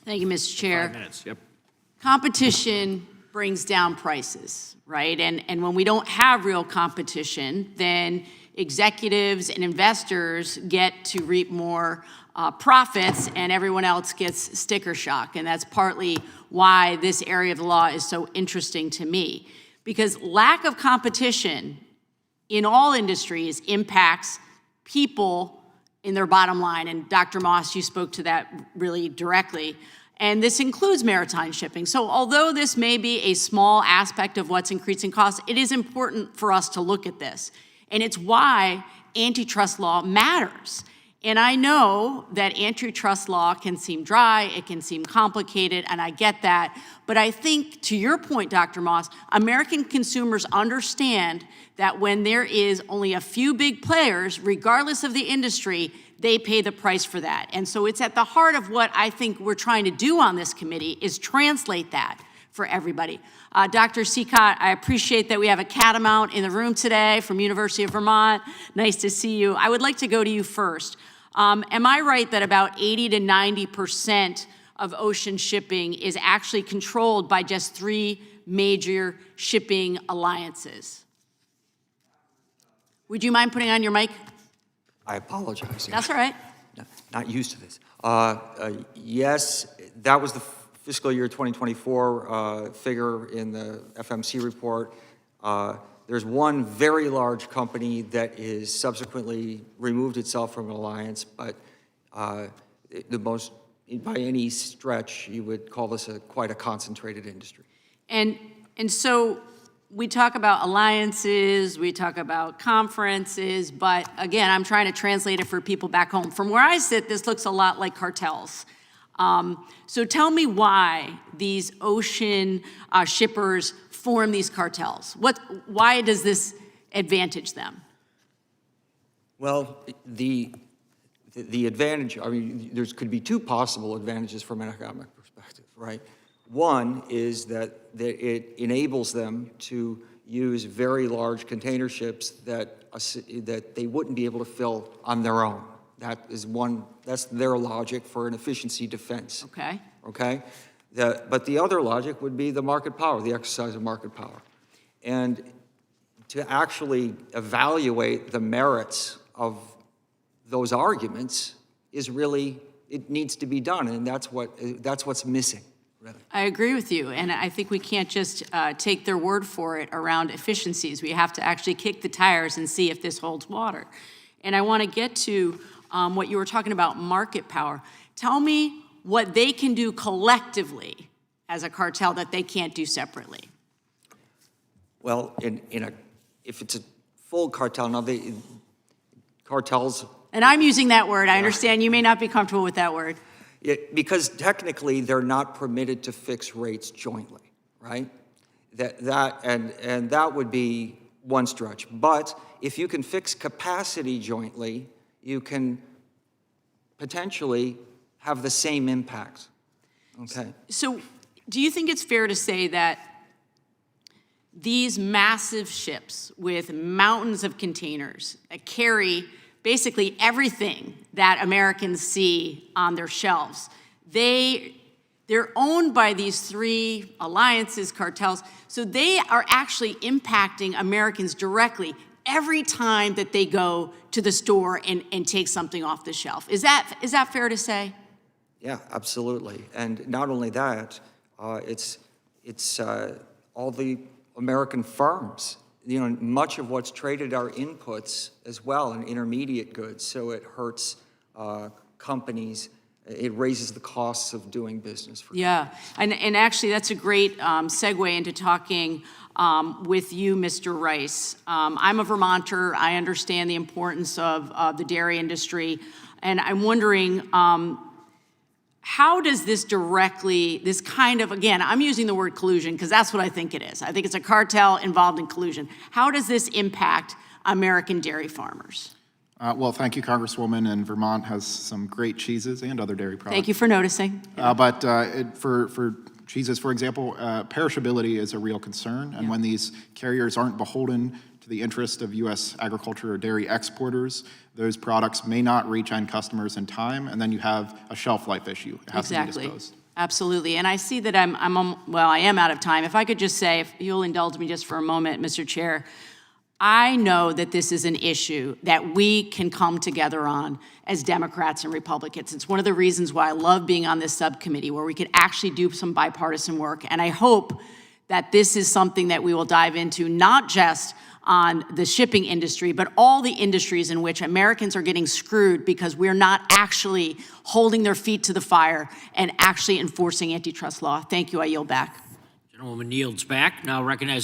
Thank you, Mr. Chair. 5 minutes, yep. Competition brings down prices, right? And when we don't have real competition, then executives and investors get to reap more profits and everyone else gets sticker shock. And that's partly why this area of the law is so interesting to me. Because lack of competition in all industries impacts people in their bottom line. And Dr. Moss, you spoke to that really directly. And this includes maritime shipping. So although this may be a small aspect of what's increasing costs, it is important for us to look at this. And it's why antitrust law matters. And I know that antitrust law can seem dry, it can seem complicated, and I get that. But I think, to your point, Dr. Moss, American consumers understand that when there is only a few big players, regardless of the industry, they pay the price for that. And so it's at the heart of what I think we're trying to do on this committee is translate that for everybody. Dr. Seacott, I appreciate that we have a catamount in the room today from University of Vermont. Nice to see you. I would like to go to you first. Am I right that about 80 to 90% of ocean shipping is actually controlled by just 3 major shipping alliances? Would you mind putting on your mic? I apologize. That's all right. Not used to this. Yes, that was the fiscal year 2024 figure in the FMC report. There's one very large company that is subsequently removed itself from an alliance, but the most, by any stretch, you would call this quite a concentrated industry. And so we talk about alliances, we talk about conferences, but again, I'm trying to translate it for people back home. From where I sit, this looks a lot like cartels. So tell me why these ocean shippers form these cartels. Why does this advantage them? Well, the advantage, I mean, there could be 2 possible advantages from an economic perspective, right? One is that it enables them to use very large container ships that they wouldn't be able to fill on their own. That is one, that's their logic for an efficiency defense. Okay. Okay? But the other logic would be the market power, the exercise of market power. And to actually evaluate the merits of those arguments is really, it needs to be done, and that's what's missing, really. I agree with you, and I think we can't just take their word for it around efficiencies. We have to actually kick the tires and see if this holds water. And I want to get to what you were talking about, market power. Tell me what they can do collectively as a cartel that they can't do separately. Well, if it's a full cartel, now cartels... And I'm using that word. I understand you may not be comfortable with that word. Because technically they're not permitted to fix rates jointly, right? And that would be one stretch. But if you can fix capacity jointly, you can potentially have the same impact. Okay. So do you think it's fair to say that these massive ships with mountains of containers that carry basically everything that Americans see on their shelves, they're owned by these 3 alliances, cartels, so they are actually impacting Americans directly every time that they go to the store and take something off the shelf. Is that fair to say? Yeah, absolutely. And not only that, it's all the American firms. You know, much of what's traded are inputs as well and intermediate goods, so it hurts companies. It raises the costs of doing business. Yeah, and actually that's a great segue into talking with you, Mr. Rice. I'm a Vermonter. I understand the importance of the dairy industry, and I'm wondering, how does this kind of, again, I'm using the word collusion because that's what I think it is. I think it's a cartel involved in collusion. How does this impact American dairy farmers? Well, thank you, Congresswoman, and Vermont has some great cheeses and other dairy products. Thank you for noticing. But for cheeses, for example, perishability is a real concern, and when these carriers aren't beholden to the interest of U.S. agriculture or dairy exporters, those products may not reach end customers in time, and then you have a shelf life issue. It has to be disposed. Absolutely, and I see that I am out of time. If I could just say, if you'll indulge me just for a moment, Mr. Chair, I know that this is an issue that we can come together on as Democrats and Republicans. It's one of the reasons why I love being on this subcommittee, where we could actually do some bipartisan work. And I hope that this is something that we will dive into, not just on the shipping industry, but all the industries in which Americans are getting screwed because we're not actually holding their feet to the fire and actually enforcing antitrust law. Thank you. I yield back. Gentlewoman yields back. Now recognize